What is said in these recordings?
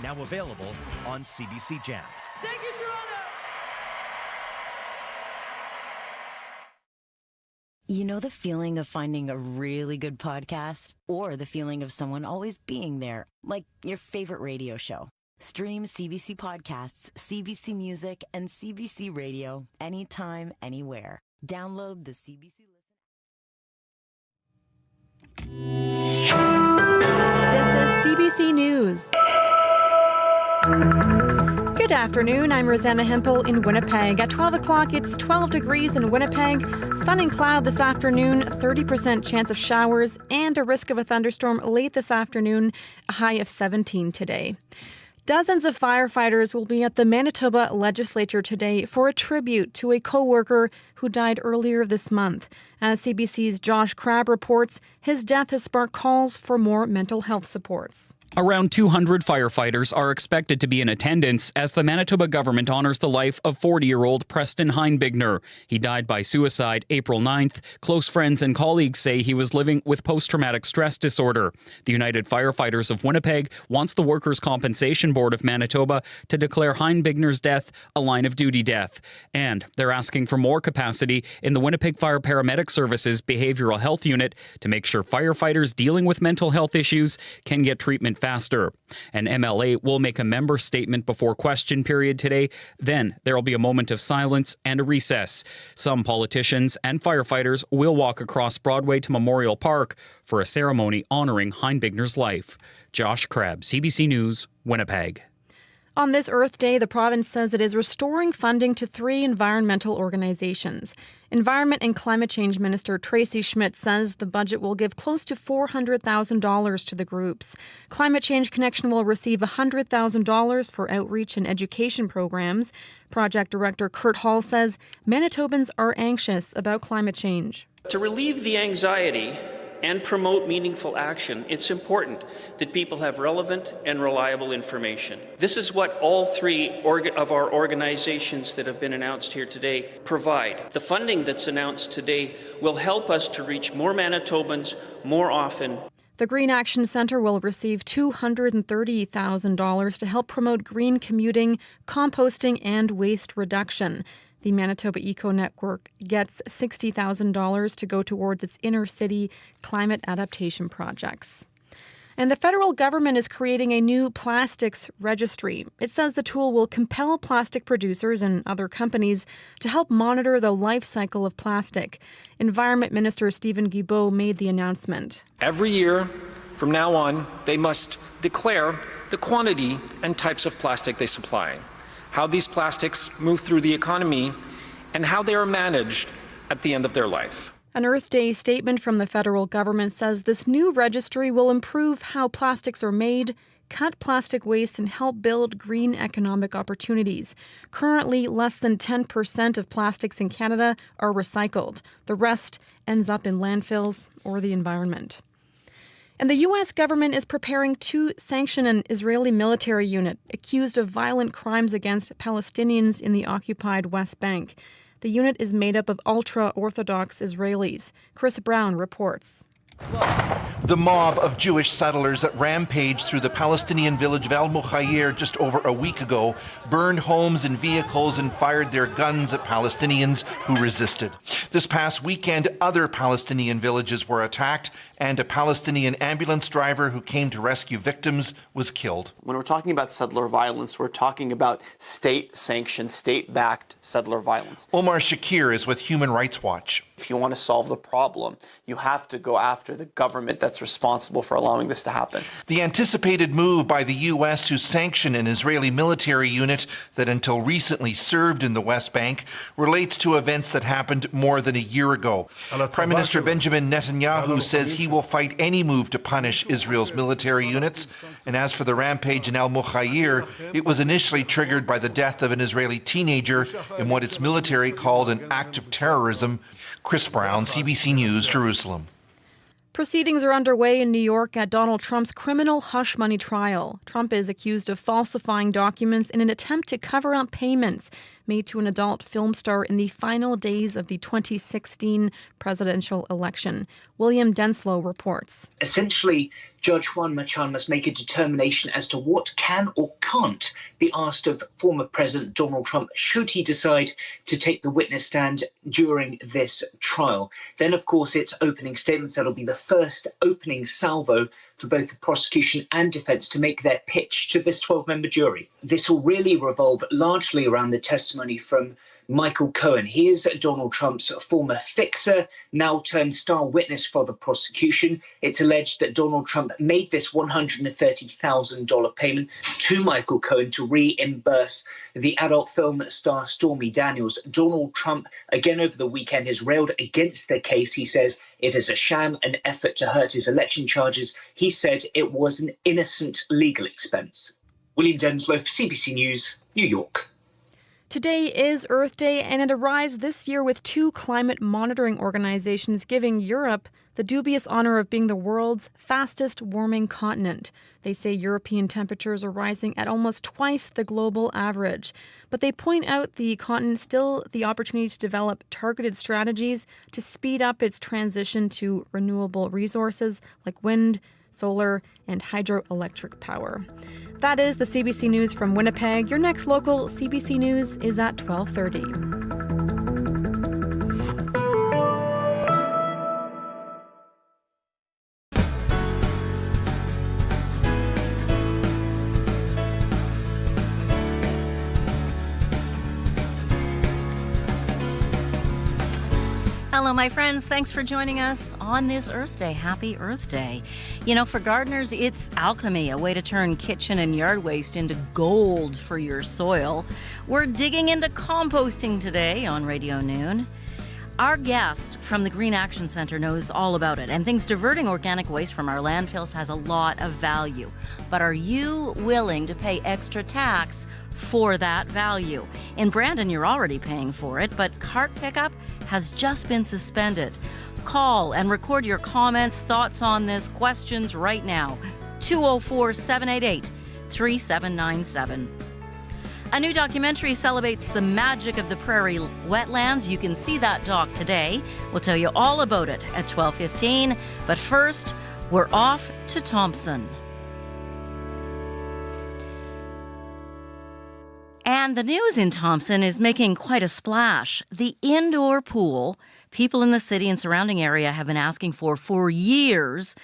now available on CBC Gem. Thank you, Toronto! You know the feeling of finding a really good podcast? Or the feeling of someone always being there, like your favorite radio show? Stream CBC Podcasts, CBC Music, and CBC Radio anytime, anywhere. Download the CBC This is CBC News. Good afternoon, I'm Rosanna Hempel in Winnipeg. At 12 o'clock, it's 12 degrees in Winnipeg. Sun and cloud this afternoon, 30% chance of showers, and a risk of a thunderstorm late this afternoon, a high of 17 today. Dozens of firefighters will be at the Manitoba legislature today for a tribute to a co-worker who died earlier this month. As CBC's Josh Crabb reports, his death has sparked calls for more mental health supports. Around 200 firefighters are expected to be in attendance as the Manitoba government honors the life of 40-year-old Preston Heinbigner. He died by suicide April 9th. Close friends and colleagues say he was living with post-traumatic stress disorder. The United Firefighters of Winnipeg wants the Workers' Compensation Board of Manitoba to declare Heinbigner's death a line-of-duty death. And they're asking for more capacity in the Winnipeg Fire Paramedic Services Behavioral Health Unit to make sure firefighters dealing with mental health issues can get treatment faster. An MLA will make a member statement before question period today. Then there will be a moment of silence and a recess. Some politicians and firefighters will walk across Broadway to Memorial Park for a ceremony honoring Heinbigner's life. Josh Crabb, CBC News, Winnipeg. On this Earth Day, the province says it is restoring funding to 3 environmental organizations. Environment and Climate Change Minister Tracy Schmidt says the budget will give close to $400,000 to the groups. Climate Change Connection will receive $100,000 for outreach and education programs. Project Director Kurt Hall says Manitobans are anxious about climate change. To relieve the anxiety and promote meaningful action, it's important that people have relevant and reliable information. This is what all 3 of our organizations that have been announced here today provide. The funding that's announced today will help us to reach more Manitobans more often. The Green Action Centre will receive $230,000 to help promote green commuting, composting, and waste reduction. The Manitoba Eco Network gets $60,000 to go towards its inner city climate adaptation projects. And the federal government is creating a new plastics registry. It says the tool will compel plastic producers and other companies to help monitor the life cycle of plastic. Environment Minister Stephen Guilbeault made the announcement. Every year from now on, they must declare the quantity and types of plastic they supply, how these plastics move through the economy, and how they are managed at the end of their life. An Earth Day statement from the federal government says this new registry will improve how plastics are made, cut plastic waste, and help build green economic opportunities. Currently, less than 10% of plastics in Canada are recycled. The rest ends up in landfills or the environment. And the U.S. government is preparing to sanction an Israeli military unit accused of violent crimes against Palestinians in the occupied West Bank. The unit is made up of ultra-Orthodox Israelis. Chris Brown reports. The mob of Jewish settlers that rampaged through the Palestinian village of Al-Mukhayir just over a week ago burned homes and vehicles and fired their guns at Palestinians who resisted. This past weekend, other Palestinian villages were attacked and a Palestinian ambulance driver who came to rescue victims was killed. When we're talking about settler violence, we're talking about state-sanctioned, state-backed settler violence. Omar Shakir is with Human Rights Watch. If you want to solve the problem, you have to go after the government that's responsible for allowing this to happen. The anticipated move by the U.S. to sanction an Israeli military unit that until recently served in the West Bank relates to events that happened more than a year ago. Prime Minister Benjamin Netanyahu says he will fight any move to punish Israel's military units. And as for the rampage in Al-Mukhayir, it was initially triggered by the death of an Israeli teenager in what its military called an act of terrorism. Chris Brown, CBC News, Jerusalem. Proceedings are underway in New York at Donald Trump's criminal hush money trial. Trump is accused of falsifying documents in an attempt to cover up payments made to an adult film star in the final days of the 2016 presidential election. William Denslow reports. Essentially, Judge Juan Machan must make a determination as to what can or can't be asked of former President Donald Trump should he decide to take the witness stand during this trial. Then, of course, it's opening statements that'll be the first opening salvo for both the prosecution and defense to make their pitch to this 12-member jury. This will really revolve largely around the testimony from Michael Cohen. He is Donald Trump's former fixer, now turned star witness for the prosecution. It's alleged that Donald Trump made this $130,000 payment to Michael Cohen to reimburse the adult film star Stormy Daniels. Donald Trump, again over the weekend, has railed against the case. He says it is a sham, an effort to hurt his election charges. He said it was an innocent legal expense. William Denslow for CBC News, New York. Today is Earth Day, and it arrives this year with two climate monitoring organizations giving Europe the dubious honor of being the world's fastest warming continent. They say European temperatures are rising at almost twice the global average. But they point out the continent still the opportunity to develop targeted strategies to speed up its transition to renewable resources like wind, solar, and hydroelectric power. That is the CBC News from Winnipeg. Your next local CBC News is at 12:30. Hello, my friends. Thanks for joining us on this Earth Day. Happy Earth Day. You know, for gardeners, it's alchemy, a way to turn kitchen and yard waste into gold for your soil. We're digging into composting today on Radio Noon. Our guest from the Green Action Centre knows all about it and thinks diverting organic waste from our landfills has a lot of value. But are you willing to pay extra tax for that value? In Brandon, you're already paying for it, but cart pickup has just been suspended. Call and record your comments, thoughts on this, questions right now. 204-788-3797. A new documentary celebrates the magic of the prairie wetlands. You can see that doc today. We'll tell you all about it at 12:15. But first, we're off to Thompson. And the news in Thompson is making quite a splash. The indoor pool people in the city and surrounding area have been asking for years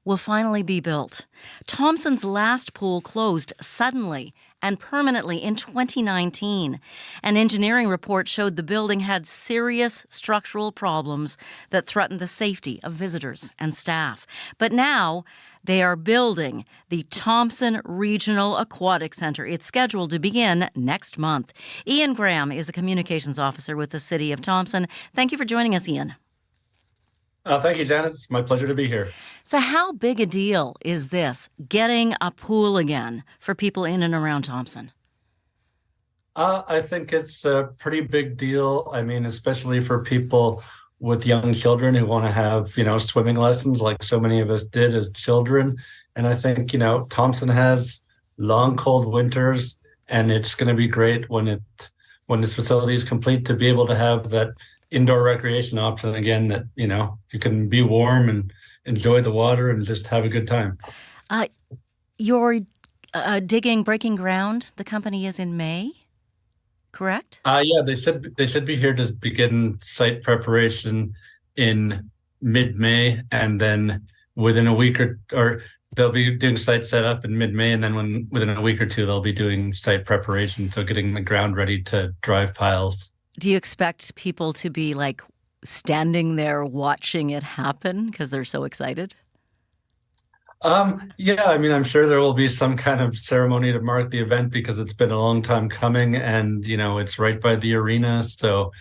will finally be built. Thompson's last pool closed suddenly and permanently in 2019. An engineering report showed the building had serious structural problems that threatened the safety of visitors and staff. But now they are building the Thompson Regional Aquatic Center. It's scheduled to begin next month. Ian Graham is a communications officer with the City of Thompson. Thank you for joining us, Ian. Thank you, Janet. It's my pleasure to be here. So how big a deal is this, getting a pool again for people in and around Thompson? I think it's a pretty big deal. I mean, especially for people with young children who want to have, swimming lessons like so many of us did as children. And I think, Thompson has long, cold winters, and it's going to be great when this facility is complete to be able to have that indoor recreation option again, that, you can be warm and enjoy the water and just have a good time. You're breaking ground. The company is in May, correct? Yeah, they should be here to begin site preparation in mid-May, and then within a week or they'll be doing site setup in mid-May, and then within a week or two they'll be doing site preparation, so getting the ground ready to drive piles. Do you expect people to be standing there watching it happen because they're so excited? Yeah, I mean, I'm sure there will be some kind of ceremony to mark the event because it's been a long time coming, and, it's right by the arena. So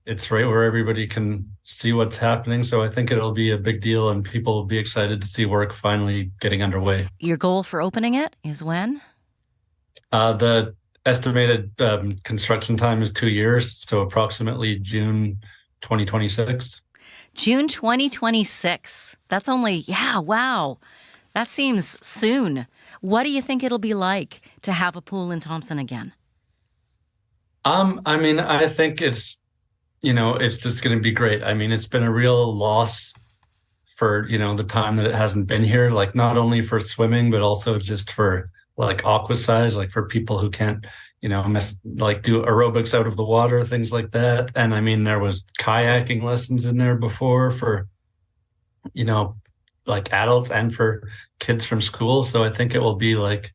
it's right where everybody can see what's happening. So I think it'll be a big deal and people will be excited to see work finally getting underway. Your goal for opening it is when? The estimated construction time is 2 years, so approximately June 2026. June 2026. That's only, wow. That seems soon. What do you think it'll be like to have a pool in Thompson again? I mean, I think it's just going to be great. I mean, it's been a real loss for, the time that it hasn't been here, like not only for swimming, but also just for like aquasage, like for people who can't, do aerobics out of the water, things like that. And I mean, there was kayaking lessons in there before for, like adults and for kids from school. So I think it will be like,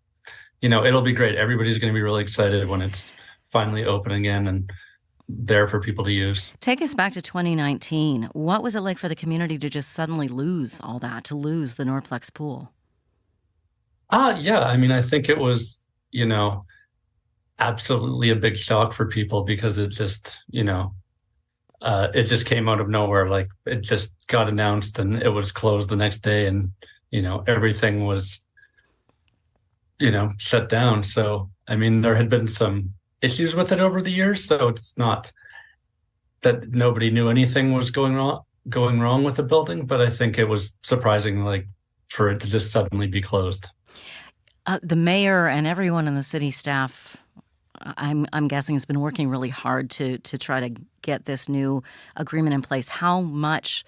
it'll be great. Everybody's going to be really excited when it's finally open again and there for people to use. Take us back to 2019. What was it like for the community to just suddenly lose all that, to lose the Norplex pool? Yeah. I mean, I think it was, absolutely a big shock for people because it just, it just came out of nowhere. Like it just got announced and it was closed the next day and, everything was, shut down. So, I mean, there had been some issues with it over the years. So it's not that nobody knew anything was going wrong with the building, but I think it was surprising, like for it to just suddenly be closed. The mayor and everyone in the city staff, I'm guessing, has been working really hard to try to get this new agreement in place. How much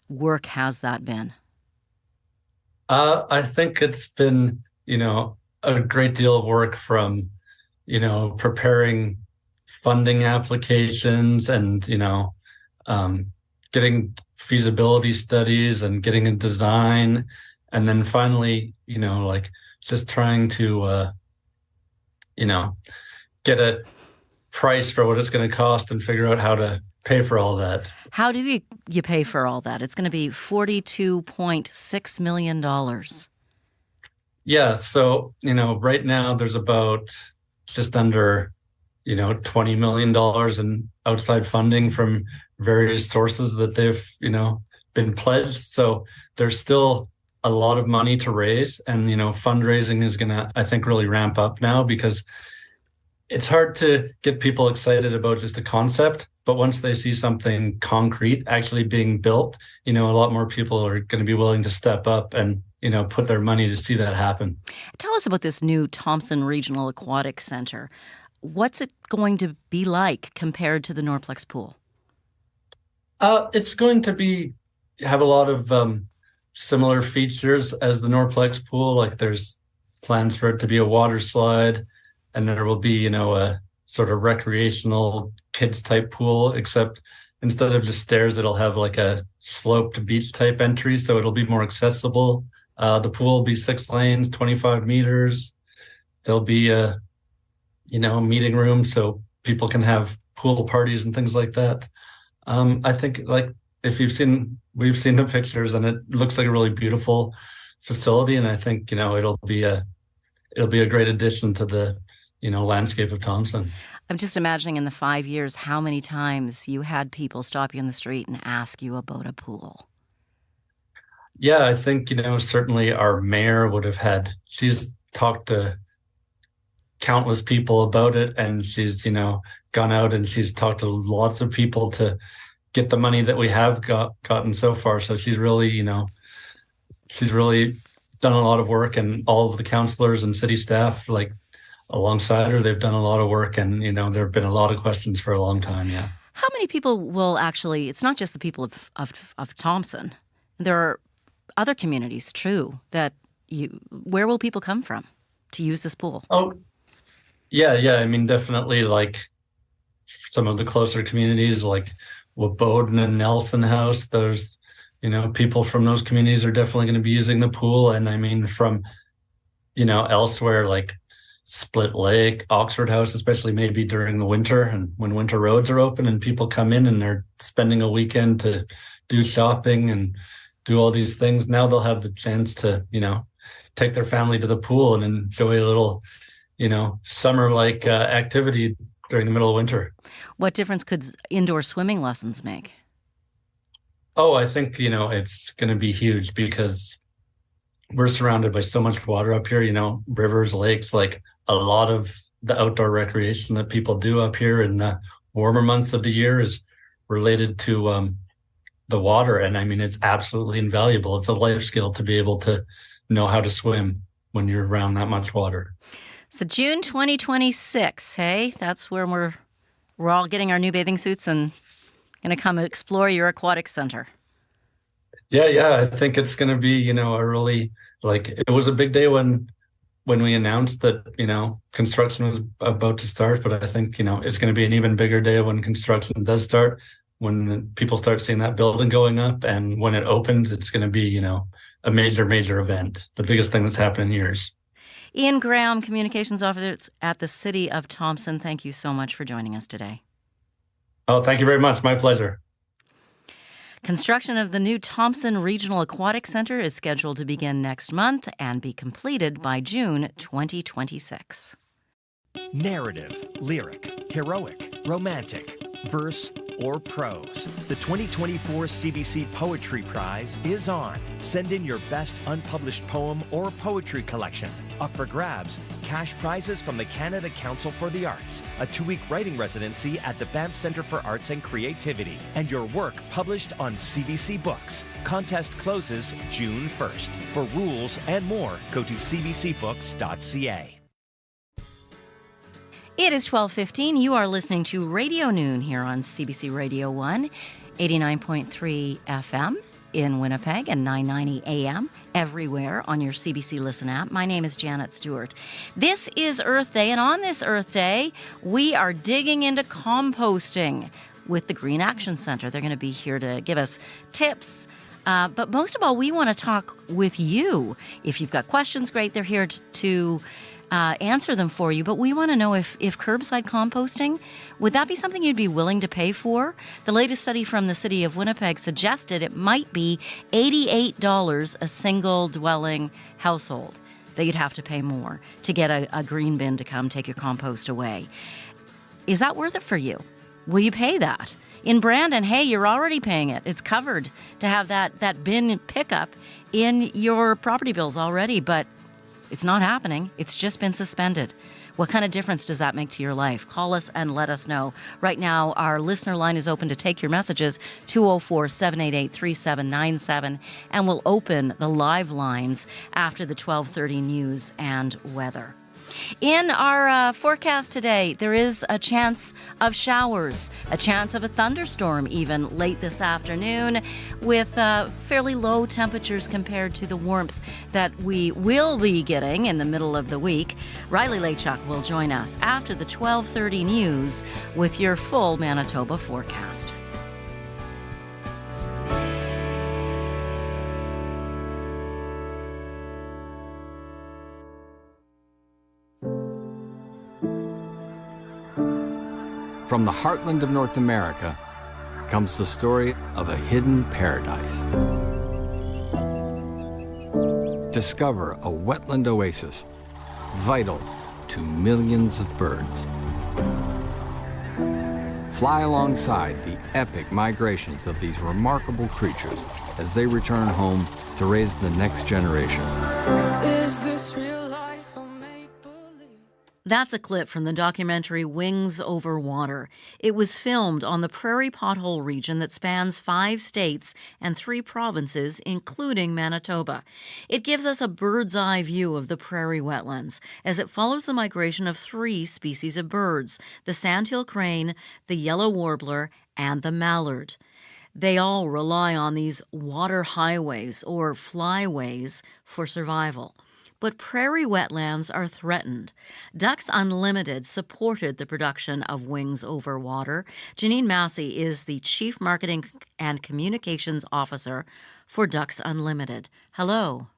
work has that been? I think it's been, a great deal of work from, preparing funding applications and, getting feasibility studies and getting a design. And then finally, like just trying to, get a price for what it's going to cost and figure out how to pay for all that. How do you pay for all that? It's going to be $42.6 million. Yeah. So, right now there's about just under, $20 million in outside funding from various sources that they've, been pledged. So there's still a lot of money to raise. And, fundraising is going to, I think, really ramp up now because it's hard to get people excited about just a concept. But once they see something concrete actually being built, a lot more people are going to be willing to step up and, put their money to see that happen. Tell us about this new Thompson Regional Aquatic Center. What's it going to be like compared to the Norplex pool? It's going to have a lot of similar features as the Norplex pool. Like there's plans for it to be a water slide, and there will be, a sort of recreational kids type pool, except instead of just stairs, it'll have like a sloped beach type entry. So it'll be more accessible. The pool will be 6 lanes, 25 meters. There'll be a meeting room so people can have pool parties and things like that. I think like we've seen the pictures and it looks like a really beautiful facility. And I think, it'll be a great addition to the, landscape of Thompson. I'm just imagining in the 5 years, how many times you had people stop you in the street and ask you about a pool. Yeah, I think, certainly our mayor she's talked to countless people about it, and she's, gone out and she's talked to lots of people to get the money that we have gotten so far. So she's really, she's really done a lot of work, and all of the councillors and city staff, like alongside her, they've done a lot of work, and, there have been a lot of questions for a long time. Yeah. How many people will actually, it's not just the people of Thompson. There are other communities, too, where will people come from to use this pool? Oh, yeah. I mean, definitely like some of the closer communities like Woboden and Nelson House. There's, people from those communities are definitely going to be using the pool. And I mean, from, elsewhere like Split Lake, Oxford House, especially maybe during the winter and when winter roads are open and people come in and they're spending a weekend to do shopping and do all these things. Now they'll have the chance to, take their family to the pool and enjoy a little, summer-like activity during the middle of winter. What difference could indoor swimming lessons make? Oh, I think, it's going to be huge because we're surrounded by so much water up here, rivers, lakes, like a lot of the outdoor recreation that people do up here in the warmer months of the year is related to the water. And I mean, it's absolutely invaluable. It's a life skill to be able to know how to swim when you're around that much water. So June 2026, hey? That's when we're We're all getting our new bathing suits and going to come explore your aquatic center. Yeah. I think it's going to be, a really, it was a big day when we announced that, construction was about to start, but I think, it's going to be an even bigger day when construction does start, when people start seeing that building going up, and when it opens, it's going to be, a major event, the biggest thing that's happened in years. Ian Graham, Communications Officer at the City of Thompson, thank you so much for joining us today. Oh, thank you very much. My pleasure. Construction of the new Thompson Regional Aquatic Center is scheduled to begin next month and be completed by June 2026. Narrative, lyric, heroic, romantic, verse, or prose. The 2024 CBC Poetry Prize is on. Send in your best unpublished poem or poetry collection. Up for grabs, cash prizes from the Canada Council for the Arts, a 2-week writing residency at the Banff Centre for Arts and Creativity, and your work published on CBC Books. Contest closes June 1st. For rules and more, go to cbcbooks.ca. It is 12:15. You are listening to Radio Noon here on CBC Radio 1, 89.3 FM in Winnipeg and 990 AM everywhere on your CBC Listen app. My name is Janet Stewart. This is Earth Day, and on this Earth Day, we are digging into composting with the Green Action Centre. They're going to be here to give us tips. But most of all, we want to talk with you. If you've got questions, great. They're here to answer them for you, but we want to know if curbside composting, would that be something you'd be willing to pay for? The latest study from the City of Winnipeg suggested it might be $88 a single dwelling household that you'd have to pay more to get a green bin to come take your compost away. Is that worth it for you? Will you pay that? In Brandon, hey, you're already paying it. It's covered to have that bin pickup in your property bills already, but it's not happening. It's just been suspended. What kind of difference does that make to your life? Call us and let us know. Right now, our listener line is open to take your messages, 204-788-3797, and we'll open the live lines after the 12:30 news and weather. In our forecast today, there is a chance of showers, a chance of a thunderstorm even late this afternoon, with fairly low temperatures compared to the warmth that we will be getting in the middle of the week. Riley Lachuk will join us after the 12:30 news with your full Manitoba forecast. From the heartland of North America comes the story of a hidden paradise. Discover a wetland oasis vital to millions of birds. Fly alongside the epic migrations of these remarkable creatures as they return home to raise the next generation. Is this real life or make-believe? That's a clip from the documentary Wings Over Water. It was filmed on the Prairie Pothole region that spans 5 states and 3 provinces, including Manitoba. It gives us a bird's eye view of the prairie wetlands as it follows the migration of 3 species of birds, the sandhill crane, the yellow warbler, and the mallard. They all rely on these water highways or flyways for survival. But prairie wetlands are threatened. Ducks Unlimited supported the production of Wings Over Water. Janine Massey is the Chief Marketing and Communications Officer for Ducks Unlimited. Hello.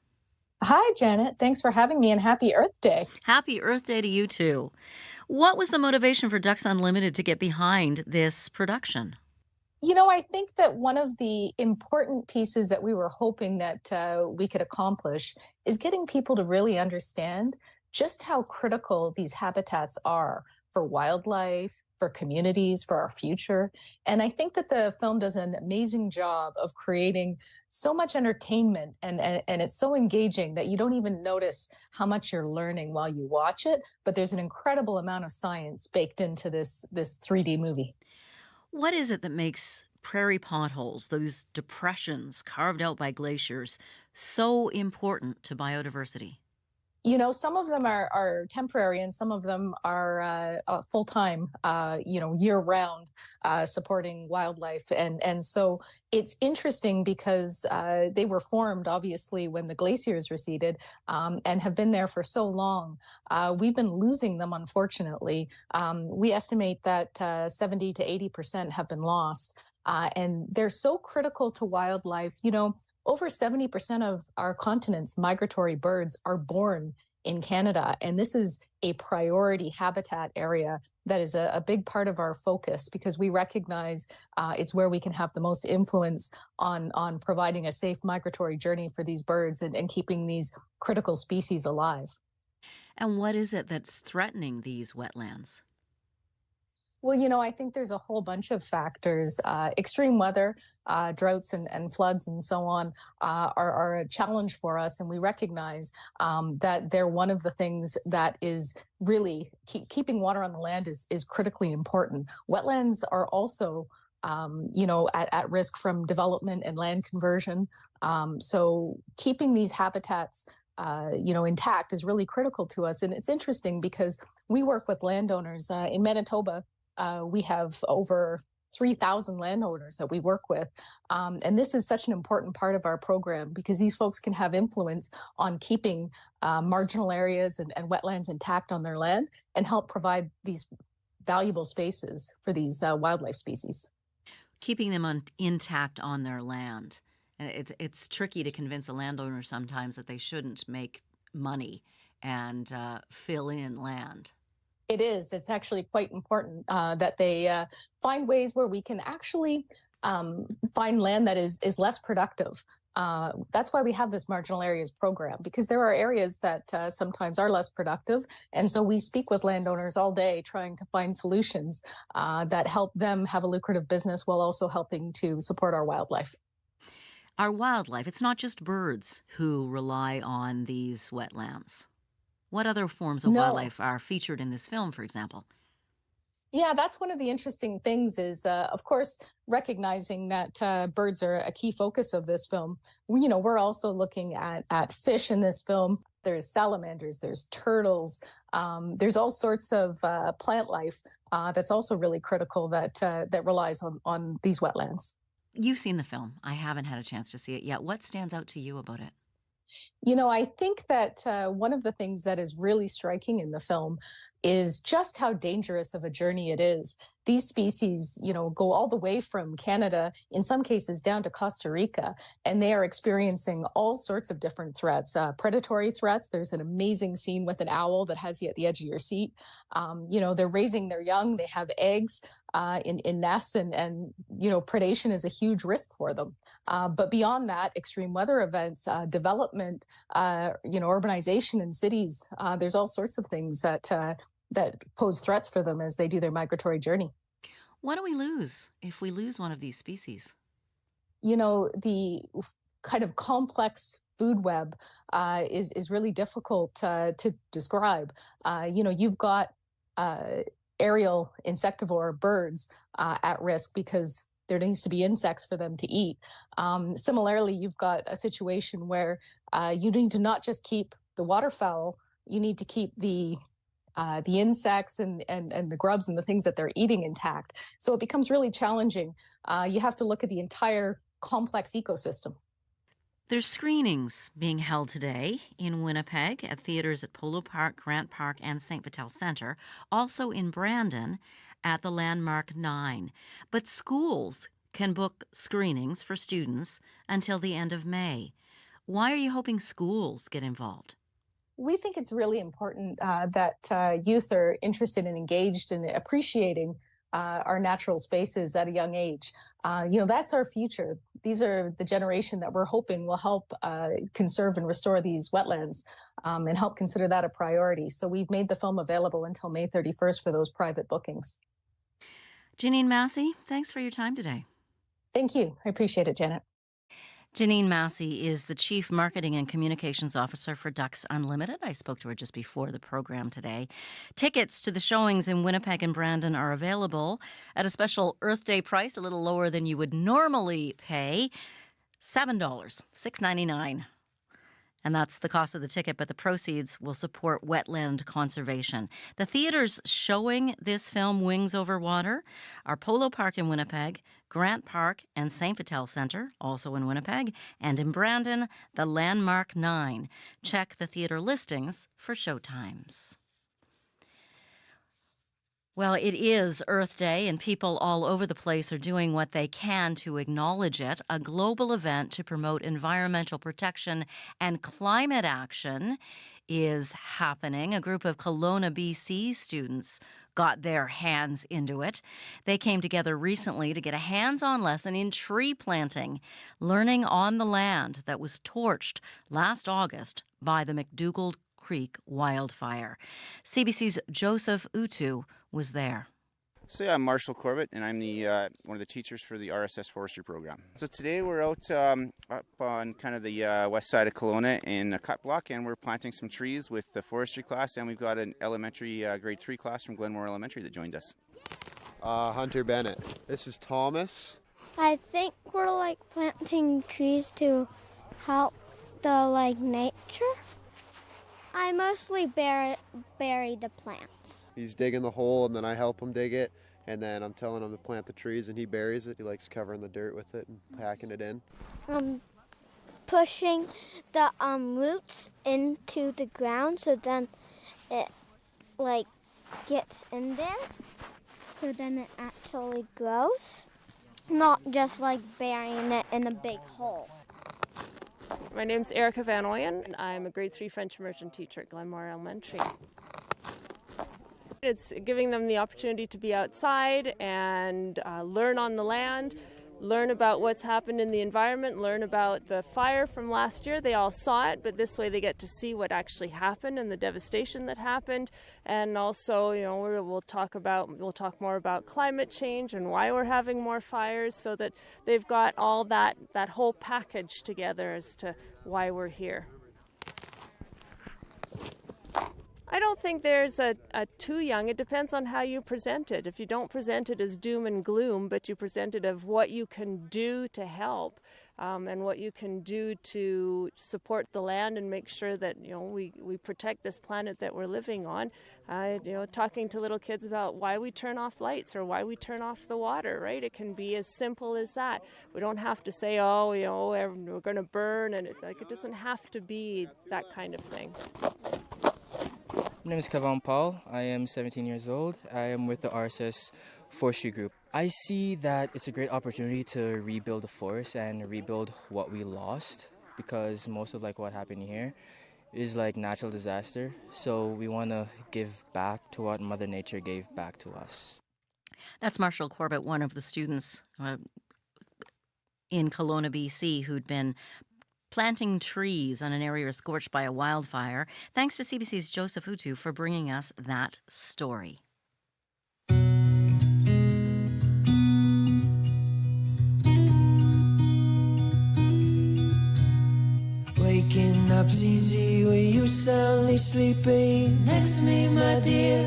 Hi, Janet. Thanks for having me, and happy Earth Day. Happy Earth Day to you, too. What was the motivation for Ducks Unlimited to get behind this production? You know, I think that one of the important pieces that we were hoping that we could accomplish is getting people to really understand just how critical these habitats are for wildlife, for communities, for our future. And I think that the film does an amazing job of creating so much entertainment, and it's so engaging that you don't even notice how much you're learning while you watch it. But there's an incredible amount of science baked into this 3D movie. What is it that makes prairie potholes, those depressions carved out by glaciers, so important to biodiversity? Some of them are temporary and some of them are full-time, year-round, supporting wildlife. And so it's interesting because they were formed, obviously, when the glaciers receded, and have been there for so long. We've been losing them, unfortunately. We estimate that 70 to 80% have been lost. And they're so critical to wildlife. Over 70% of our continent's migratory birds are born in Canada, and this is a priority habitat area that is a big part of our focus because we recognize it's where we can have the most influence on providing a safe migratory journey for these birds and keeping these critical species alive. And what is it that's threatening these wetlands? Well, I think there's a whole bunch of factors. Extreme weather, droughts and floods and so on are a challenge for us. And we recognize that they're one of the things that is really keeping water on the land is critically important. Wetlands are also, at risk from development and land conversion. So keeping these habitats intact is really critical to us. And it's interesting because we work with landowners in Manitoba. We have over 3,000 landowners that we work with. And this is such an important part of our program because these folks can have influence on keeping marginal areas and wetlands intact on their land and help provide these valuable spaces for these wildlife species. Keeping them intact on their land. It's tricky to convince a landowner sometimes that they shouldn't make money and fill in land. It is. It's actually quite important that they find ways where we can actually find land that is less productive. That's why we have this marginal areas program, because there are areas that sometimes are less productive. And so we speak with landowners all day trying to find solutions that help them have a lucrative business while also helping to support our wildlife. Our wildlife, it's not just birds who rely on these wetlands. What other forms of wildlife are featured in this film, for example? Yeah, that's one of the interesting things is, of course, recognizing that birds are a key focus of this film. We're also looking at fish in this film. There's salamanders, there's turtles, there's all sorts of plant life that's also really critical that relies on these wetlands. You've seen the film. I haven't had a chance to see it yet. What stands out to you about it? I think that one of the things that is really striking in the film is just how dangerous of a journey it is. These species, go all the way from Canada, in some cases down to Costa Rica, and they are experiencing all sorts of different threats, predatory threats. There's an amazing scene with an owl that has you at the edge of your seat. They're raising their young, they have eggs in nests, and predation is a huge risk for them. But beyond that, extreme weather events, development, urbanization in cities, there's all sorts of things that pose threats for them as they do their migratory journey. What do we lose if we lose one of these species? The kind of complex food web is really difficult to describe. You've got aerial insectivore birds at risk because there needs to be insects for them to eat. Similarly, you've got a situation where you need to not just keep the waterfowl, you need to keep the insects and the grubs and the things that they're eating intact. So it becomes really challenging. You have to look at the entire complex ecosystem. There's screenings being held today in Winnipeg at theaters at Polo Park, Grant Park, and St. Vital Centre, also in Brandon at the Landmark 9. But schools can book screenings for students until the end of May. Why are you hoping schools get involved? We think it's really important that youth are interested and engaged in appreciating our natural spaces at a young age. That's our future. These are the generation that we're hoping will help conserve and restore these wetlands and help consider that a priority. So we've made the film available until May 31st for those private bookings. Janine Massey, thanks for your time today. Thank you. I appreciate it, Janet. Janine Massey is the Chief Marketing and Communications Officer for Ducks Unlimited. I spoke to her just before the program today. Tickets to the showings in Winnipeg and Brandon are available at a special Earth Day price, a little lower than you would normally pay, $7, $6.99. And that's the cost of the ticket, but the proceeds will support wetland conservation. The theaters showing this film, Wings Over Water, are Polo Park in Winnipeg, Grant Park and St. Vital Centre, also in Winnipeg, and in Brandon, the Landmark 9. Check the theater listings for showtimes. Well, it is Earth Day, and people all over the place are doing what they can to acknowledge it. A global event to promote environmental protection and climate action is happening. A group of Kelowna, BC students got their hands into it. They came together recently to get a hands-on lesson in tree planting, learning on the land that was torched last August by the McDougall Creek wildfire. CBC's Joseph Utu was there. So yeah, I'm Marshall Corbett, and I'm the one of the teachers for the RSS Forestry program. So today we're out up on kind of the west side of Kelowna in a cut block, and we're planting some trees with the forestry class, and we've got an elementary grade 3 class from Glenmore Elementary that joined us. Hunter Bennett. This is Thomas. I think we're like planting trees to help the nature. I mostly bury the plants. He's digging the hole, and then I help him dig it, and then I'm telling him to plant the trees, and he buries it. He likes covering the dirt with it and packing it in. Pushing the roots into the ground, so then it gets in there, so then it actually grows, not just burying it in a big hole. My name's Erica Van Ooyen, and I'm a grade 3 French immersion teacher at Glenmore Elementary. It's giving them the opportunity to be outside and learn on the land, learn about what's happened in the environment, learn about the fire from last year. They all saw it, but this way they get to see what actually happened and the devastation that happened. And also, we'll talk more about climate change and why we're having more fires, so that they've got all that whole package together as to why we're here. I don't think there's a too young. It depends on how you present it. If you don't present it as doom and gloom, but you present it of what you can do to help, and what you can do to support the land and make sure that we protect this planet that we're living on. Talking to little kids about why we turn off lights or why we turn off the water, right? It can be as simple as that. We don't have to say, we're going to burn, and it doesn't have to be that kind of thing. My name is Kavan Paul. I am 17 years old. I am with the RSS Forestry Group. I see that it's a great opportunity to rebuild the forest and rebuild what we lost, because most of what happened here is natural disaster. So we want to give back to what Mother Nature gave back to us. That's Marshall Corbett, one of the students in Kelowna, BC, who'd been planting trees on an area scorched by a wildfire. Thanks to CBC's Joseph Utu for bringing us that story. Waking up's easy when you soundly sleeping. Next to me, my dear,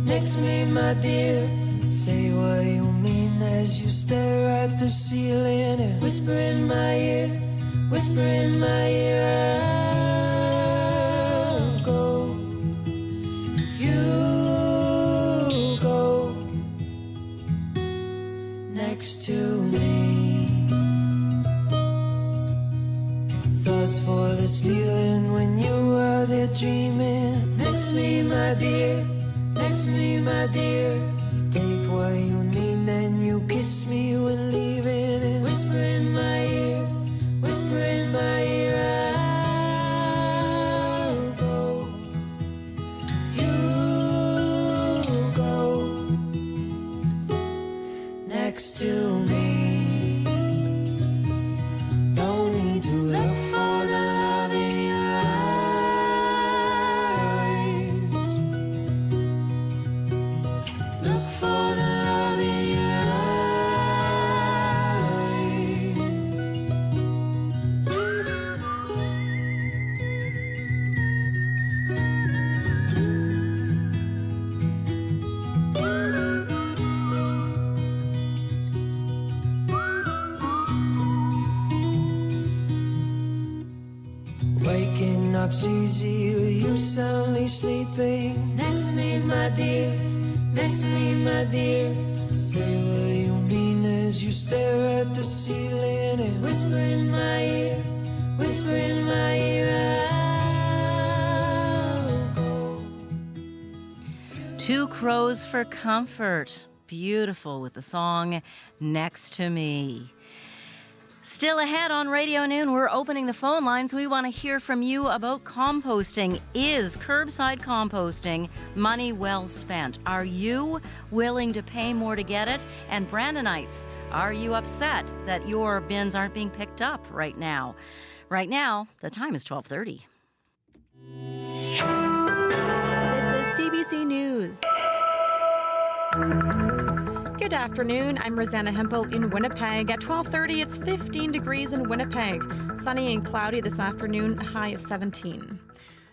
next to me, my dear. Say what you mean as you stare at the ceiling and whisper in my ear, whisper in my ear. I'll go if you go next to me. It's ours for the stealing when you are there dreaming. Next to me, my dear, next to me, my dear. Take what you need, then you kiss me when leaving and whisper in my ear, whisper in my ear. I'll go, you go next to me. Don't need to look for the love in your eyes. Look for the love in your eyes. easy with you soundly sleeping. Next to me, my dear, next to me, my dear. Say what you mean as you stare at the ceiling and whisper in my ear, whisper in my ear. I'll go. Two Crows for Comfort. Beautiful with the song Next to Me. Still ahead on Radio Noon, we're opening the phone lines. We want to hear from you about composting. Is curbside composting money well spent? Are you willing to pay more to get it? And Brandonites, are you upset that your bins aren't being picked up right now? Right now, the time is 12:30. This is CBC News. Good afternoon. I'm Rosanna Hempel in Winnipeg. At 12:30, it's 15 degrees in Winnipeg. Sunny and cloudy this afternoon, a high of 17.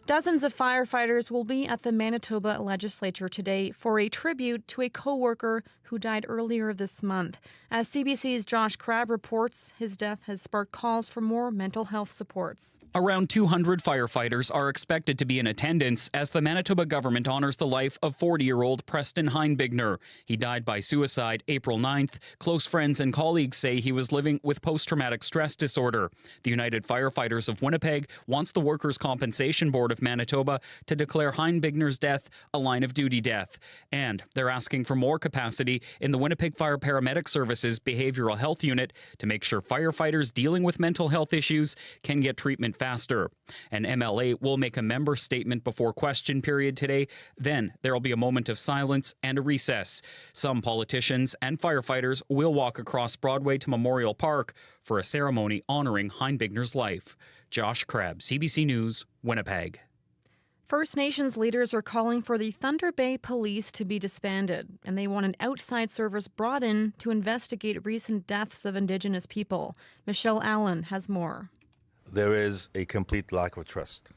Dozens of firefighters will be at the Manitoba legislature today for a tribute to a co-worker who died earlier this month. As CBC's Josh Crabb reports, his death has sparked calls for more mental health supports. Around 200 firefighters are expected to be in attendance as the Manitoba government honors the life of 40-year-old Preston Heinbigner. He died by suicide April 9th. Close friends and colleagues say he was living with post-traumatic stress disorder. The United Firefighters of Winnipeg wants the Workers' Compensation Board of Manitoba to declare Heinbigner's death a line-of-duty death. And they're asking for more capacity in the Winnipeg Fire Paramedic Services Behavioral Health Unit to make sure firefighters dealing with mental health issues can get treatment faster. An MLA will make a member statement before question period today. Then there will be a moment of silence and a recess. Some politicians and firefighters will walk across Broadway to Memorial Park for a ceremony honoring Heinbigner's life. Josh Crabb, CBC News, Winnipeg. First Nations leaders are calling for the Thunder Bay Police to be disbanded, and they want an outside service brought in to investigate recent deaths of Indigenous people. Michelle Allen has more. There is a complete lack of trust.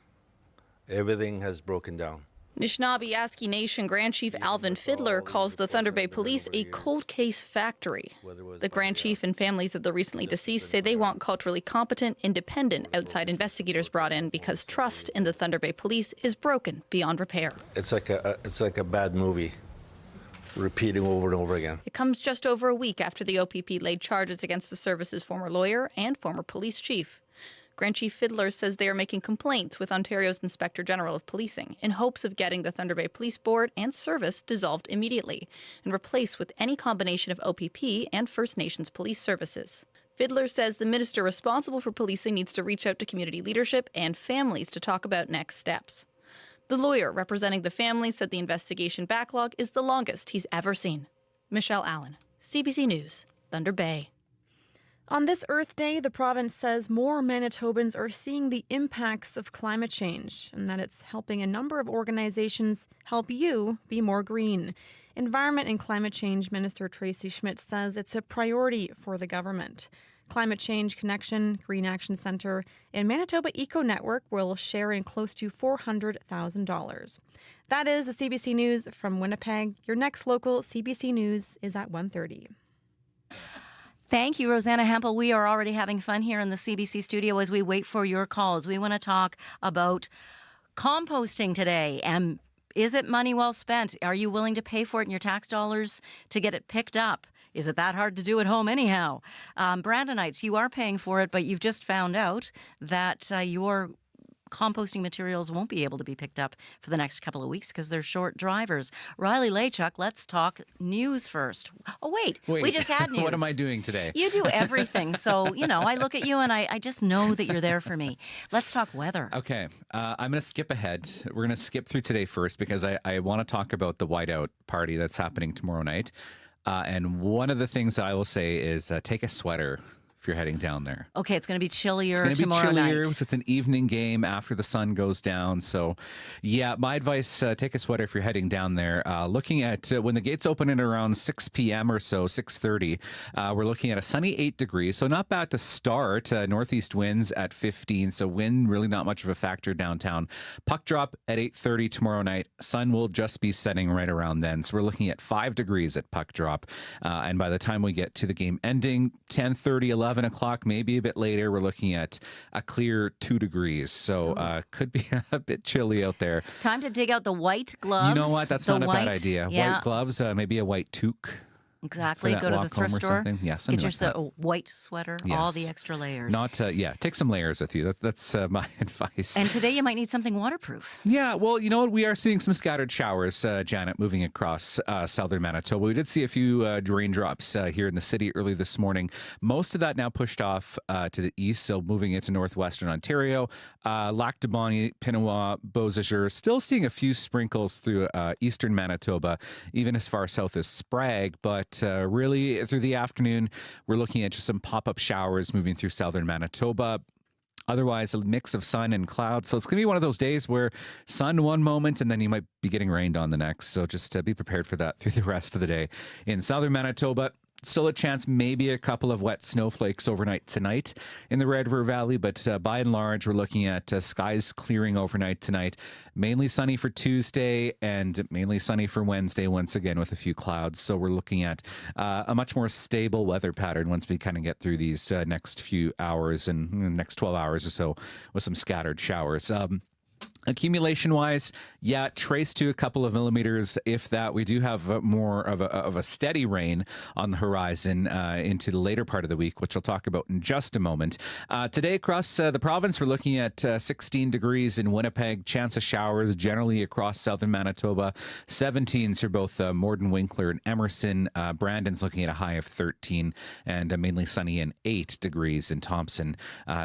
Everything has broken down. Anishinaabe Aski Nation Grand Chief Alvin Fiddler calls the Thunder Bay Police a cold case factory. The Grand Chief and families of the recently deceased say they want culturally competent, independent outside investigators brought in because trust in the Thunder Bay Police is broken beyond repair. It's like a bad movie, repeating over and over again. It comes just over a week after the OPP laid charges against the service's former lawyer and former police chief. Grand Chief Fiddler says they are making complaints with Ontario's Inspector General of Policing in hopes of getting the Thunder Bay Police Board and service dissolved immediately and replaced with any combination of OPP and First Nations police services. Fiddler says the minister responsible for policing needs to reach out to community leadership and families to talk about next steps. The lawyer representing the family said the investigation backlog is the longest he's ever seen. Michelle Allen, CBC News, Thunder Bay. On this Earth Day, the province says more Manitobans are seeing the impacts of climate change and that it's helping a number of organizations help you be more green. Environment and Climate Change Minister Tracy Schmidt says it's a priority for the government. Climate Change Connection, Green Action Centre, and Manitoba Eco Network will share in close to $400,000. That is the CBC News from Winnipeg. Your next local CBC News is at 1:30. Thank you, Rosanna Hempel. We are already having fun here in the CBC studio as we wait for your calls. We want to talk about composting today. And is it money well spent? Are you willing to pay for it in your tax dollars to get it picked up? Is it that hard to do at home anyhow? Brandonites, you are paying for it, but you've just found out that your composting materials won't be able to be picked up for the next couple of weeks because they're short drivers. Riley Lachuk, let's talk news first. Oh, wait. We just had news. What am I doing today? You do everything. So, I look at you and I just know that you're there for me. Let's talk weather. Okay. I'm going to skip ahead. We're going to skip through today first because I want to talk about the whiteout party that's happening tomorrow night. And one of the things that I will say is take a sweater if you're heading down there. Okay, it's going to be chillier tomorrow night. It's going to be chillier because it's an evening game after the sun goes down. So, yeah, my advice, take a sweater if you're heading down there. Looking at when the gates open at around 6 p.m. or so, 6:30, we're looking at a sunny 8 degrees. So not bad to start. Northeast winds at 15. So wind really not much of a factor downtown. Puck drop at 8:30 tomorrow night. Sun will just be setting right around then. So we're looking at 5 degrees at puck drop. And by the time we get to the game ending, 10:30, 11 11 o'clock, maybe a bit later, we're looking at a clear 2 degrees. So could be a bit chilly out there. Time to dig out the white gloves. You know what? That's not a bad idea. Yeah. White gloves, maybe a white toque. Exactly. Go to the thrift store. Yeah, get like a white sweater, all the extra layers. Take some layers with you. That's my advice. And today you might need something waterproof. Yeah, well, you know what? We are seeing some scattered showers, Janet, moving across southern Manitoba. We did see a few raindrops here in the city early this morning. Most of that now pushed off to the east, so moving into northwestern Ontario. Lac du Bonny, Pinawa, Beausejour, still seeing a few sprinkles through eastern Manitoba, even as far south as Sprague, but really through the afternoon, we're looking at just some pop-up showers moving through southern Manitoba. Otherwise, a mix of sun and clouds. So it's going to be one of those days where sun one moment and then you might be getting rained on the next. So just be prepared for that through the rest of the day. In southern Manitoba, still a chance, maybe a couple of wet snowflakes overnight tonight in the Red River Valley, but by and large, we're looking at skies clearing overnight tonight. Mainly sunny for Tuesday and mainly sunny for Wednesday, once again with a few clouds. So we're looking at a much more stable weather pattern once we kind of get through these next few hours and next 12 hours or so with some scattered showers. Accumulation wise, trace to a couple of millimeters. If that, we do have more of a steady rain on the horizon into the later part of the week, which I'll talk about in just a moment. Today across the province, we're looking at 16 degrees in Winnipeg, chance of showers generally across southern Manitoba. 17s for both Morden, Winkler, and Emerson. Brandon's looking at a high of 13 and mainly sunny and 8 degrees in Thompson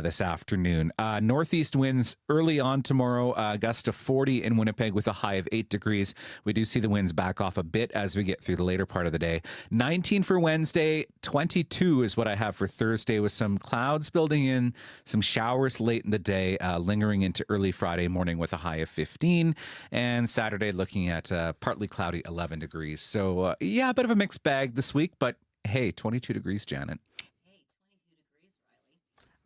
this afternoon. Northeast winds early on tomorrow. Gust of 40 in Winnipeg with a high of 8 degrees. We do see the winds back off a bit as we get through the later part of the day. 19 for Wednesday, 22 is what I have for Thursday with some clouds building in, some showers late in the day, lingering into early Friday morning with a high of 15. And Saturday looking at partly cloudy 11 degrees. So a bit of a mixed bag this week, but hey, 22 degrees, Janet.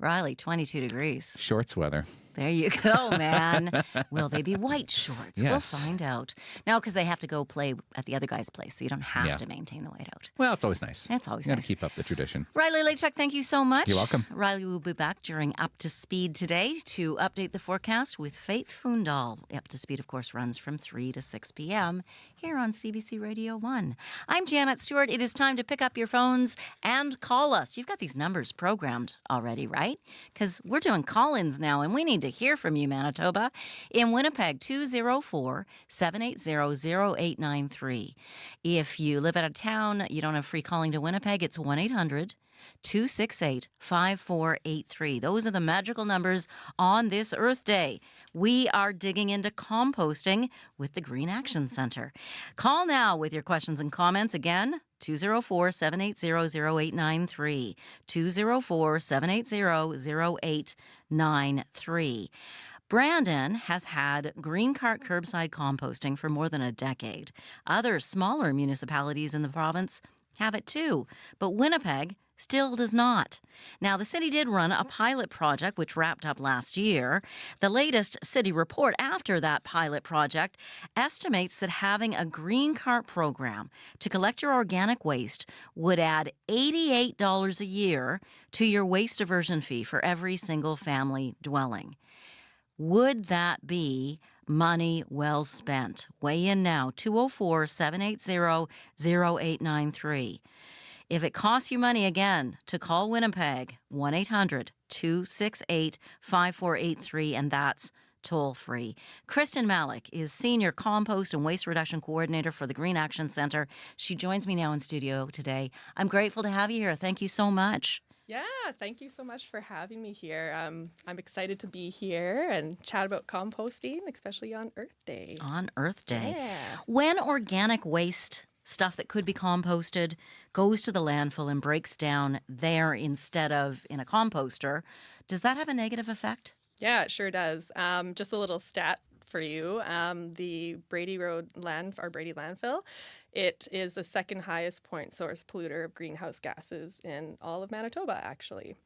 Riley, 22 degrees. Shorts weather. There you go, man. Will they be white shorts? Yes. We'll find out. No, because they have to go play at the other guy's place, so you don't have to maintain the whiteout. Well, it's always nice. It's always nice. nice. To keep up the tradition. Riley Lechuk, thank you so much. You're welcome. Riley will be back during Up to Speed today to update the forecast with Faith Fundal. Up to Speed, of course, runs from 3 to 6 p.m. here on CBC Radio 1. I'm Janet Stewart. It is time to pick up your phones and call us. You've got these numbers programmed already, right? Because we're doing call-ins now, and we need to hear from you, Manitoba. In Winnipeg, 204-780-0893. If you live out of town, you don't have free calling to Winnipeg, it's 1-800-268-5483. Those are the magical numbers on this Earth Day. We are digging into composting with the Green Action Centre. Call now with your questions and comments. Again, 204-780-0893. 204-780-0893. Brandon has had green cart curbside composting for more than a decade. Other smaller municipalities in the province have it too, but Winnipeg still does not. Now, the city did run a pilot project which wrapped up last year. The latest city report after that pilot project estimates that having a green cart program to collect your organic waste would add $88 a year to your waste diversion fee for every single family dwelling. Would that be money well spent? Weigh in now, 204-780-0893. If it costs you money, again, to call Winnipeg, 1-800-268-5483, and that's toll-free. Kristen Malik is Senior Compost and Waste Reduction Coordinator for the Green Action Centre. She joins me now in studio today. I'm grateful to have you here. Thank you so much. Yeah, thank you so much for having me here. I'm excited to be here and chat about composting, especially on Earth Day. On Earth Day. Yeah. When organic waste, stuff that could be composted, goes to the landfill and breaks down there instead of in a composter, does that have a negative effect? Yeah, it sure does. Just a little stat for you. The Brady landfill, it is the second highest point source polluter of greenhouse gases in all of Manitoba, actually.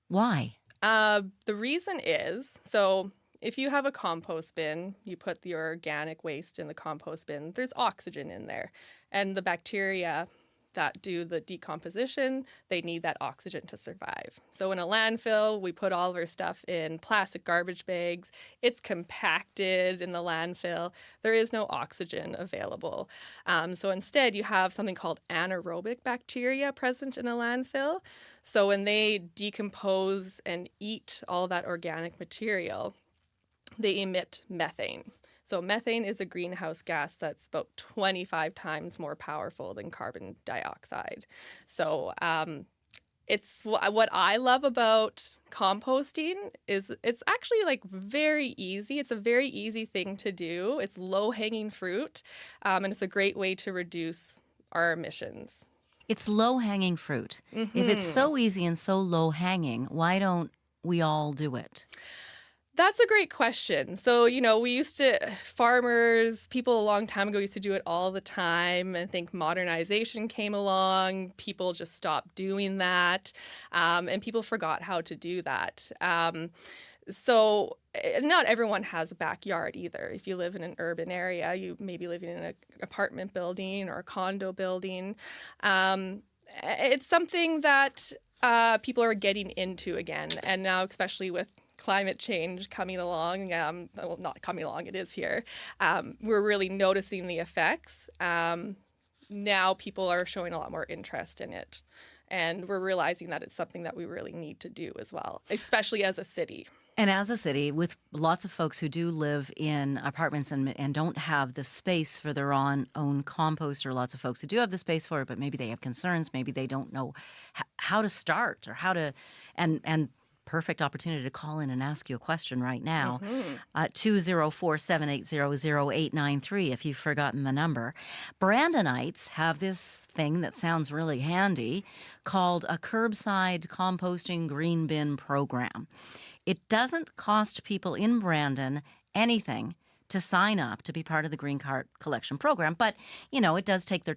Why? The reason is, so if you have a compost bin, you put your organic waste in the compost bin, there's oxygen in there. And the bacteria that do the decomposition, they need that oxygen to survive. So in a landfill, we put all of our stuff in plastic garbage bags. It's compacted in the landfill. There is no oxygen available. So instead, you have something called anaerobic bacteria present in a landfill. So when they decompose and eat all that organic material, they emit methane. So methane is a greenhouse gas that's about 25 times more powerful than carbon dioxide. So it's what I love about composting is it's actually like very easy. It's a very easy thing to do. It's low-hanging fruit, and it's a great way to reduce our emissions. It's low-hanging fruit. Mm-hmm. If it's so easy and so low-hanging, why don't we all do it? That's a great question. So, farmers, people a long time ago used to do it all the time. I think modernization came along. People just stopped doing that. And people forgot how to do that. So not everyone has a backyard either. If you live in an urban area, you may be living in an apartment building or a condo building. It's something that people are getting into again. And now, especially with climate change coming along, well, not coming along, it is here. We're really noticing the effects. Now people are showing a lot more interest in it. And we're realizing that it's something that we really need to do as well, especially as a city. And as a city, with lots of folks who do live in apartments and don't have the space for their own compost, or lots of folks who do have the space for it, but maybe they have concerns, maybe they don't know how to start or how to, and perfect opportunity to call in and ask you a question right now. 204-780-0893 if you've forgotten the number. Brandonites have this thing that sounds really handy called a curbside composting green bin program. It doesn't cost people in Brandon anything to sign up to be part of the green cart collection program, but it does take their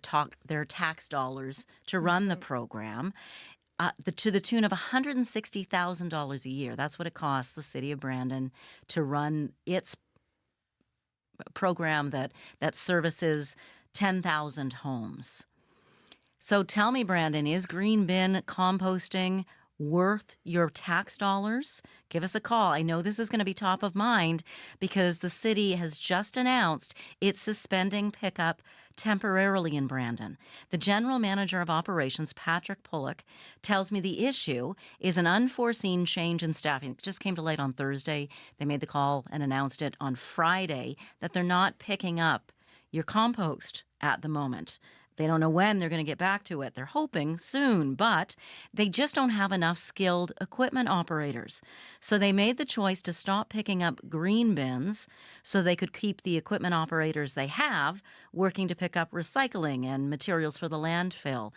tax dollars to run the program. To the tune of $160,000 a year. That's what it costs the city of Brandon to run its program that services 10,000 homes. So tell me, Brandon, is green bin composting worth your tax dollars? Give us a call. I know this is going to be top of mind because the city has just announced it's suspending pickup temporarily in Brandon. The general manager of operations, Patrick Pullock, tells me the issue is an unforeseen change in staffing. It just came to light on Thursday. They made the call and announced it on Friday that they're not picking up your compost at the moment. They don't know when they're going to get back to it. They're hoping soon, but they just don't have enough skilled equipment operators. So they made the choice to stop picking up green bins so they could keep the equipment operators they have working to pick up recycling and materials for the landfill.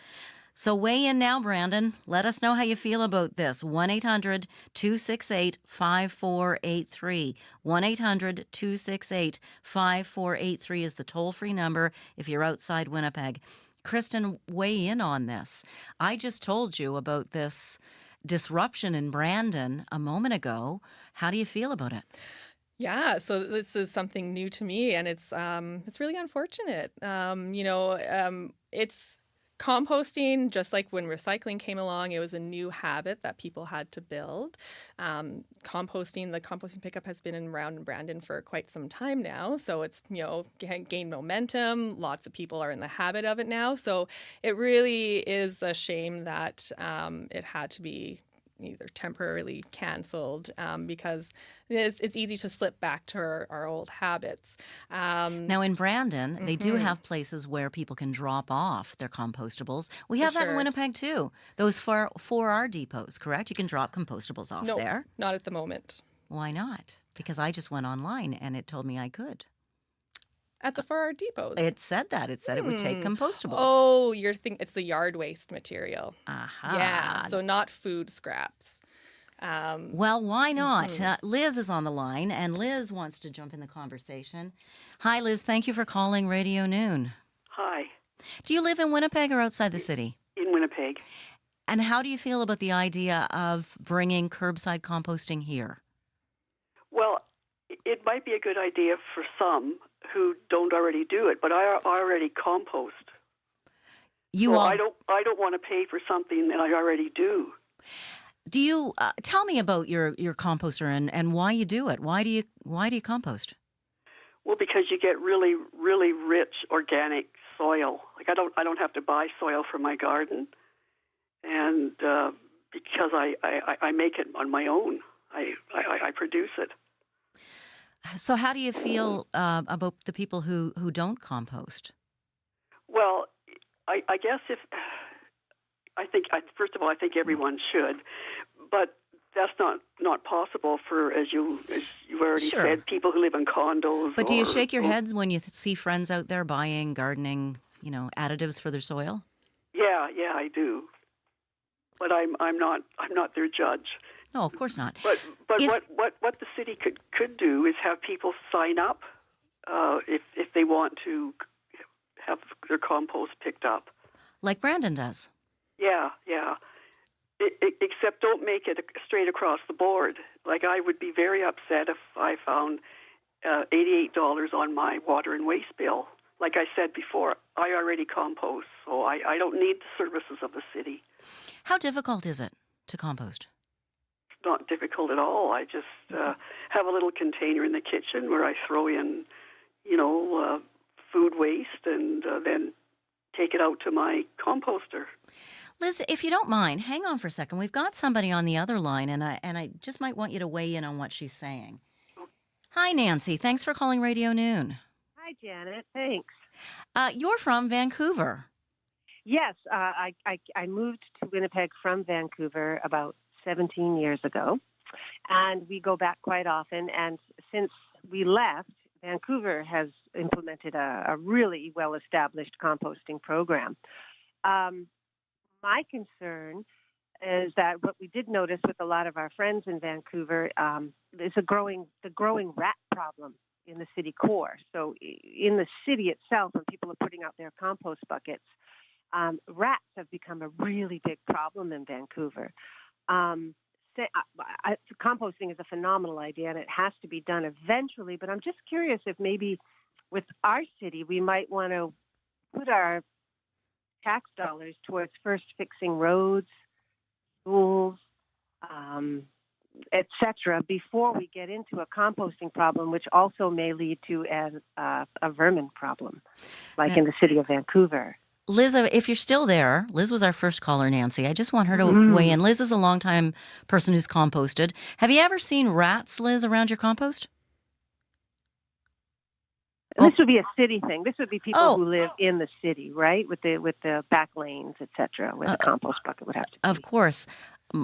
So weigh in now, Brandon. Let us know how you feel about this. 1-800-268-5483. 1-800-268-5483 is the toll-free number if you're outside Winnipeg. Kristen, weigh in on this. I just told you about this disruption in Brandon a moment ago. How do you feel about it? Yeah, so this is something new to me, and it's really unfortunate. It's composting, just like when recycling came along, it was a new habit that people had to build. The composting pickup has been around in Brandon for quite some time now. So it's, gained momentum. Lots of people are in the habit of it now. So it really is a shame that it had to be either temporarily canceled because it's easy to slip back to our old habits. Now in Brandon, they do have places where people can drop off their compostables. We have that in Winnipeg too. Those 4R depots, correct? You can drop compostables off there. No, not at the moment. Why not? Because I just went online and it told me I could. At the 4R depots? It said that. It said it would take compostables. Oh, you're thinking it's the yard waste material. Aha. Yeah, so not food scraps. Well, why not? Liz is on the line, and Liz wants to jump in the conversation. Hi, Liz. Thank you for calling Radio Noon. Hi. Do you live in Winnipeg or outside the city? In Winnipeg. And how do you feel about the idea of bringing curbside composting here? Well, it might be a good idea for some who don't already do it, but I already compost. I don't want to pay for something that I already do. Do you tell me about your composter and why you do it? Why do you compost? Well, because you get really, really rich organic soil. Like I don't have to buy soil for my garden, and because I make it on my own, I produce it. So how do you feel about the people who don't compost? Well, I guess first of all, I think everyone should, but that's not possible for, as you already said, people who live in condos. But do you shake your heads when you see friends out there buying gardening, additives for their soil? Yeah, I do. But I'm not their judge. No, of course not. But what the city could do is have people sign up if they want to have their compost picked up. Like Brandon does. Yeah. Except don't make it straight across the board. Like I would be very upset if I found $88 on my water and waste bill. Like I said before, I already compost, so I don't need the services of the city. How difficult is it to compost? It's not difficult at all. I just have a little container in the kitchen where I throw in, food waste and then take it out to my composter. Liz, if you don't mind, hang on for a second. We've got somebody on the other line, and I just might want you to weigh in on what she's saying. Hi, Nancy. Thanks for calling Radio Noon. Hi, Janet. Thanks. You're from Vancouver. Yes, I moved to Winnipeg from Vancouver about 17 years ago, and we go back quite often. And since we left, Vancouver has implemented a really well-established composting program. My concern is that what we did notice with a lot of our friends in Vancouver is the growing rat problem in the city core. So in the city itself, when people are putting out their compost buckets, rats have become a really big problem in Vancouver. Composting is a phenomenal idea, and it has to be done eventually, but I'm just curious if maybe with our city, we might want to put our tax dollars towards first fixing roads, schools, etc., before we get into a composting problem, which also may lead to a vermin problem, like in the city of Vancouver. Liz, if you're still there, Liz was our first caller, Nancy. I just want her to weigh in. Liz is a longtime person who's composted. Have you ever seen rats, Liz, around your compost? This would be a city thing. This would be people who live in the city, right? With the back lanes, etc., where the compost bucket would have to be. Of course.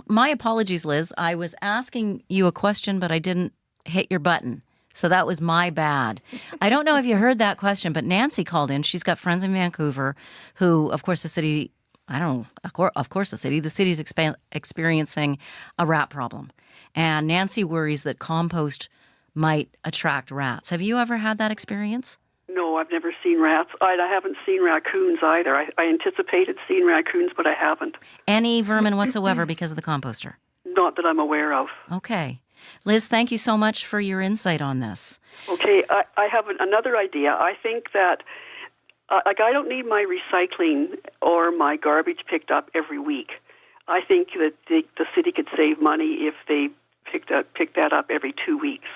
My apologies, Liz. I was asking you a question, but I didn't hit your button. So that was my bad. I don't know if you heard that question, but Nancy called in. She's got friends in Vancouver who, of course, the city's experiencing a rat problem. And Nancy worries that compost might attract rats. Have you ever had that experience? No, I've never seen rats. I haven't seen raccoons either. I anticipated seeing raccoons, but I haven't. Any vermin whatsoever because of the composter? Not that I'm aware of. Okay. Liz, thank you so much for your insight on this. Okay, I have another idea. I think that, I don't need my recycling or my garbage picked up every week. I think that the city could save money if they pick that up every 2 weeks.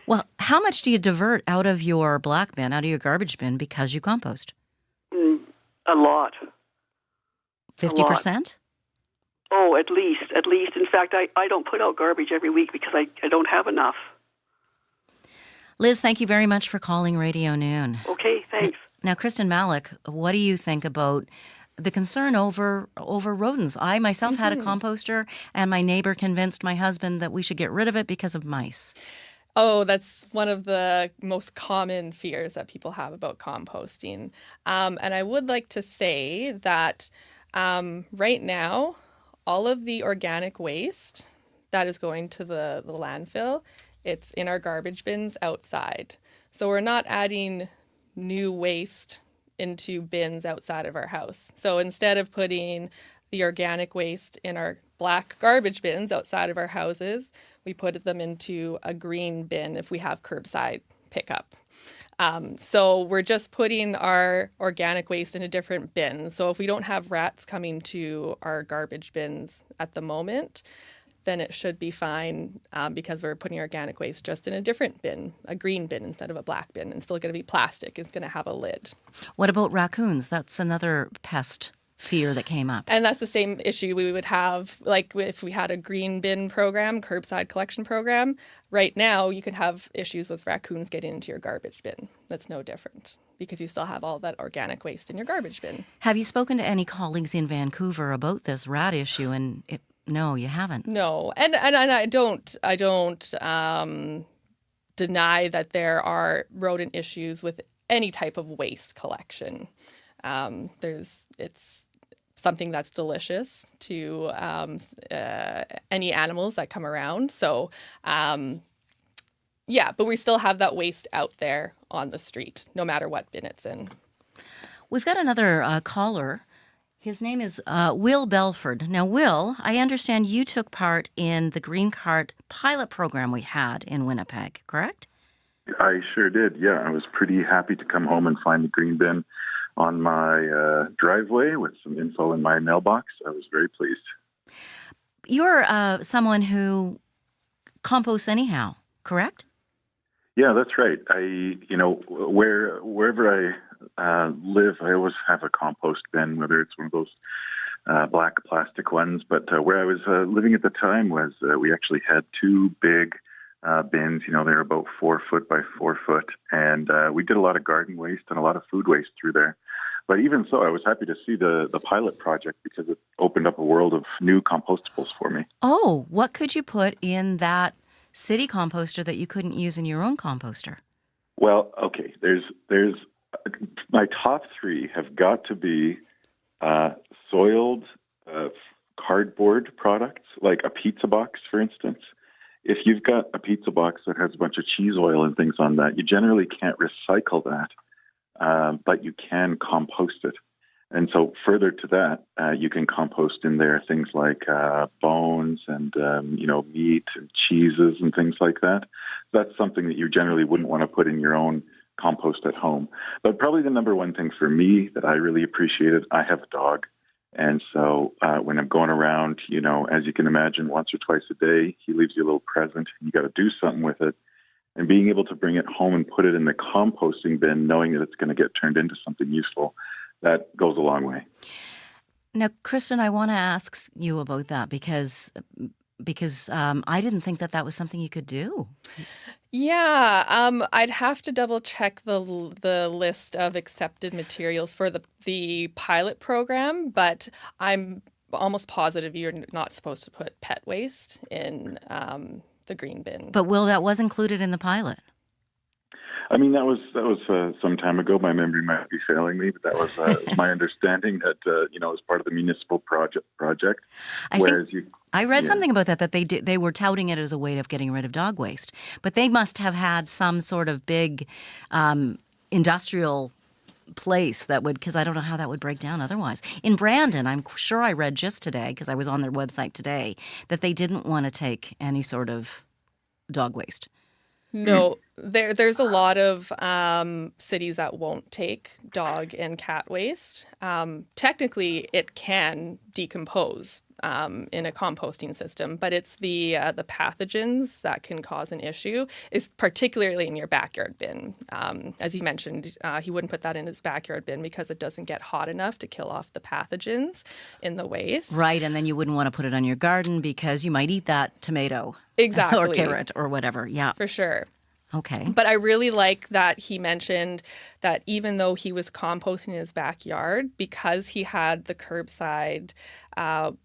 Well, how much do you divert out of your black bin, out of your garbage bin, because you compost? A lot. 50%? Oh, at least. In fact, I don't put out garbage every week because I don't have enough. Liz, thank you very much for calling Radio Noon. Okay, thanks. Now, Kristen Malik, what do you think about the concern over rodents? I myself had a composter, and my neighbor convinced my husband that we should get rid of it because of mice. Oh, that's one of the most common fears that people have about composting. And I would like to say that right now, all of the organic waste that is going to the landfill, it's in our garbage bins outside. So we're not adding new waste into bins outside of our house. So instead of putting the organic waste in our black garbage bins outside of our houses, we put them into a green bin if we have curbside pickup. So we're just putting our organic waste in a different bin. So if we don't have rats coming to our garbage bins at the moment, then it should be fine because we're putting organic waste just in a different bin, a green bin instead of a black bin, and still going to be plastic. It's going to have a lid. What about raccoons? That's another pest fear that came up. And that's the same issue we would have, like if we had a green bin program, curbside collection program. Right now, you could have issues with raccoons getting into your garbage bin. That's no different because you still have all that organic waste in your garbage bin. Have you spoken to any colleagues in Vancouver about this rat issue? And no, you haven't. No, and I don't deny that there are rodent issues with any type of waste collection. It's something that's delicious to any animals that come around. So, yeah, but we still have that waste out there on the street, no matter what bin it's in. We've got another caller. His name is Will Belford. Now, Will, I understand you took part in the Green Cart pilot program we had in Winnipeg, correct? I sure did, yeah. I was pretty happy to come home and find the green bin on my driveway with some info in my mailbox. I was very pleased. You're someone who composts anyhow, correct? Yeah, that's right. Wherever I live, I always have a compost bin, whether it's one of those black plastic ones. But where I was living at the time was we actually had two big bins. They were about 4 foot by 4 foot, and we did a lot of garden waste and a lot of food waste through there. But even so, I was happy to see the pilot project because it opened up a world of new compostables for me. Oh, what could you put in that city composter that you couldn't use in your own composter? Well, okay, there's my top three have got to be soiled cardboard products, like a pizza box, for instance. If you've got a pizza box that has a bunch of cheese oil and things on that, you generally can't recycle that, but you can compost it. And so further to that, you can compost in there things like bones and, meat and cheeses and things like that. That's something that you generally wouldn't want to put in your own compost at home. But probably the number one thing for me that I really appreciated, I have a dog. And so when I'm going around, as you can imagine, once or twice a day, he leaves you a little present. You got to do something with it. And being able to bring it home and put it in the composting bin, knowing that it's going to get turned into something useful, that goes a long way. Now, Kristen, I want to ask you about that because I didn't think that was something you could do. Yeah, I'd have to double check the list of accepted materials for the pilot program, but I'm almost positive you're not supposed to put pet waste in the green bin. But Will, that was included in the pilot. I mean, that was some time ago. My memory might be failing me, but that was my understanding that as part of the municipal project. I read something about that they were touting it as a way of getting rid of dog waste, but they must have had some sort of big industrial place that would, because I don't know how that would break down otherwise. In Brandon, I'm sure I read just today, because I was on their website today, that they didn't want to take any sort of dog waste. No, there's a lot of cities that won't take dog and cat waste. Technically, it can decompose in a composting system, but it's the pathogens that can cause an issue, is particularly in your backyard bin. As he mentioned, he wouldn't put that in his backyard bin because it doesn't get hot enough to kill off the pathogens in the waste. Right, and then you wouldn't want to put it on your garden because you might eat that tomato. Exactly. Or carrot or whatever, yeah. For sure. Okay. But I really like that he mentioned that even though he was composting in his backyard, because he had the curbside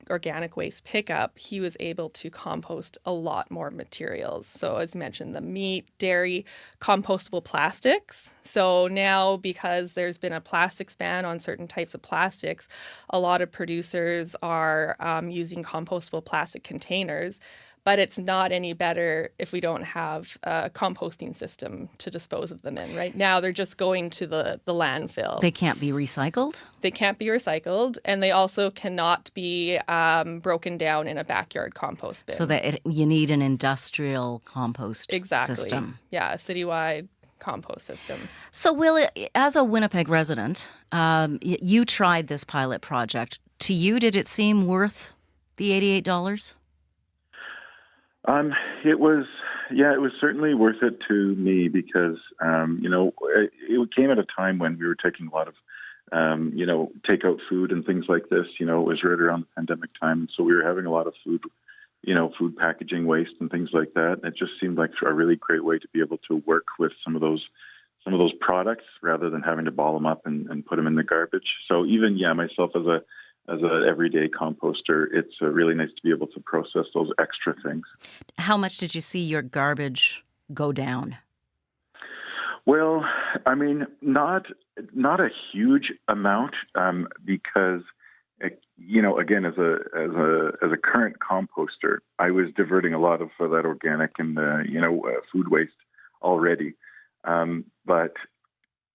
organic waste pickup, he was able to compost a lot more materials. So as mentioned, the meat, dairy, compostable plastics. So now, because there's been a plastics ban on certain types of plastics, a lot of producers are using compostable plastic containers. But it's not any better if we don't have a composting system to dispose of them in. Right now, they're just going to the landfill. They can't be recycled? They can't be recycled, and they also cannot be broken down in a backyard compost bin. So that you need an industrial compost exactly. system. Yeah, a citywide compost system. So, Will, as a Winnipeg resident, you tried this pilot project. To you, did it seem worth the $88? It was certainly worth it to me because, it came at a time when we were taking a lot of, takeout food and things like this. It was right around the pandemic time. And so we were having a lot of food packaging waste and things like that. And it just seemed like a really great way to be able to work with some of those products rather than having to ball them up and put them in the garbage. So even, myself as a everyday composter, it's really nice to be able to process those extra things. How much did you see your garbage go down? Well, I mean, not a huge amount because, again, as a current composter, I was diverting a lot of that organic and food waste already. But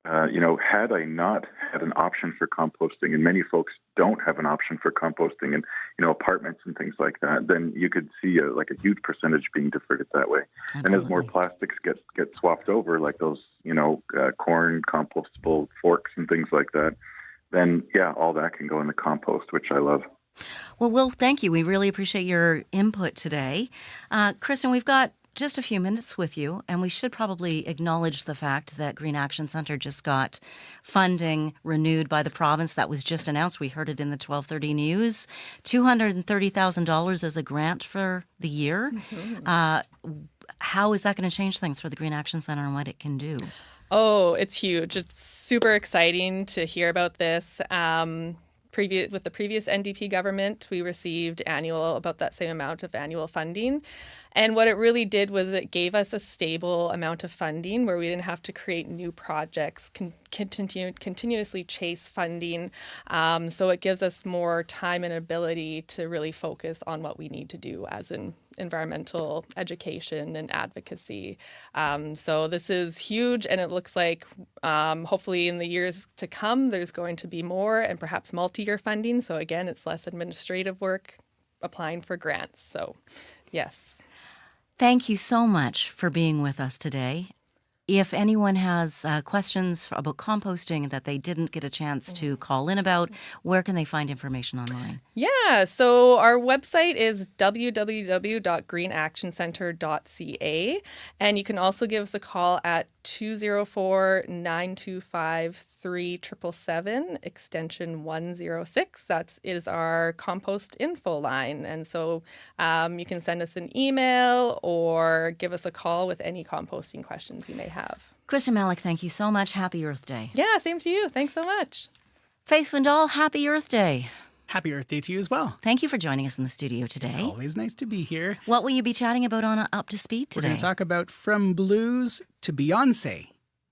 had I not had an option for composting, and many folks don't have an option for composting in, apartments and things like that, then you could see a huge percentage being diverted that way. Absolutely. And as more plastics get swapped over, like those, corn compostable forks and things like that, then, all that can go in the compost, which I love. Well, Will, thank you. We really appreciate your input today. Kristen, we've got just a few minutes with you, and we should probably acknowledge the fact that Green Action Centre just got funding renewed by the province. That was just announced. We heard it in the 12:30 news. $230,000 as a grant for the year. Mm-hmm. How is that going to change things for the Green Action Centre and what it can do? Oh, it's huge. It's super exciting to hear about this. With the previous NDP government, we received about that same amount of annual funding. And what it really did was it gave us a stable amount of funding where we didn't have to create new projects, continuously chase funding. So it gives us more time and ability to really focus on what we need to do as in environmental education and advocacy. So this is huge, and it looks like hopefully in the years to come, there's going to be more and perhaps multi-year funding. So again, it's less administrative work applying for grants. So yes. Thank you so much for being with us today. If anyone has questions about composting that they didn't get a chance to call in about, where can they find information online? Yeah, so our website is www.greenactioncentre.ca, and you can also give us a call at 204-925-3777, extension 106. That is our compost info line. And so you can send us an email or give us a call with any composting questions you may have. Kristen Malik, thank you so much. Happy Earth Day. Yeah, same to you. Thanks so much. Faith Wendell, happy Earth Day. Happy Earth Day to you as well. Thank you for joining us in the studio today. It's always nice to be here. What will you be chatting about on Up to Speed today? We're going to talk about From Blues to Beyonce.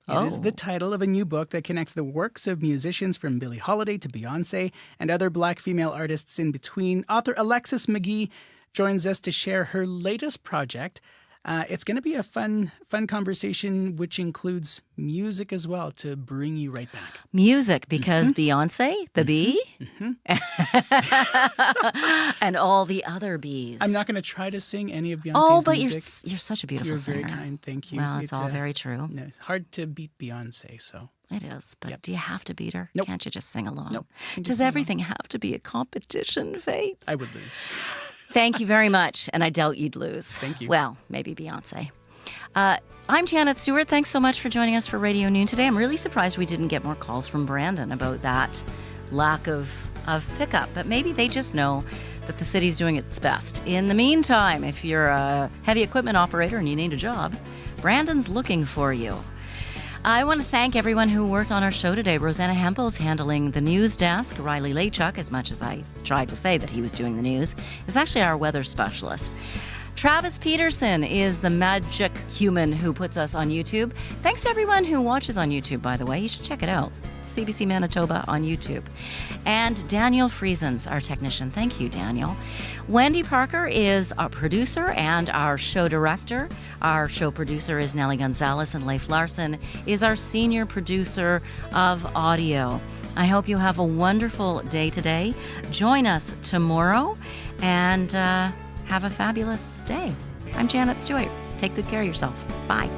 It is the title of a new book that connects the works of musicians from Billie Holiday to Beyonce and other Black female artists in between. Author Alexis McGee joins us to share her latest project. It's going to be a fun conversation, which includes music as well, to bring you right back. Music, because Beyonce, the bee, and all the other bees. I'm not going to try to sing any of Beyonce's music. You're such a beautiful singer. You're very kind, thank you. Well, it's all very true. Hard to beat Beyonce, so. It is, but do you have to beat her? Nope. Can't you just sing along? Nope. Does everything have to be a competition, Faith? I would lose. Thank you very much, and I doubt you'd lose. Thank you. Well, maybe Beyonce. I'm Janet Stewart. Thanks so much for joining us for Radio Noon today. I'm really surprised we didn't get more calls from Brandon about that lack of pickup, but maybe they just know that the city's doing its best. In the meantime, if you're a heavy equipment operator and you need a job, Brandon's looking for you. I want to thank everyone who worked on our show today. Rosanna Hempel's handling the news desk. Riley Lachuk, as much as I tried to say that he was doing the news, is actually our weather specialist. Travis Peterson is the magic human who puts us on YouTube. Thanks to everyone who watches on YouTube, by the way. You should check it out. CBC Manitoba on YouTube. And Daniel Friesen's our technician. Thank you, Daniel. Wendy Parker is our producer and our show director. Our show producer is Nellie Gonzalez, and Leif Larson is our senior producer of audio. I hope you have a wonderful day today. Join us tomorrow and have a fabulous day. I'm Janet Stewart. Take good care of yourself. Bye.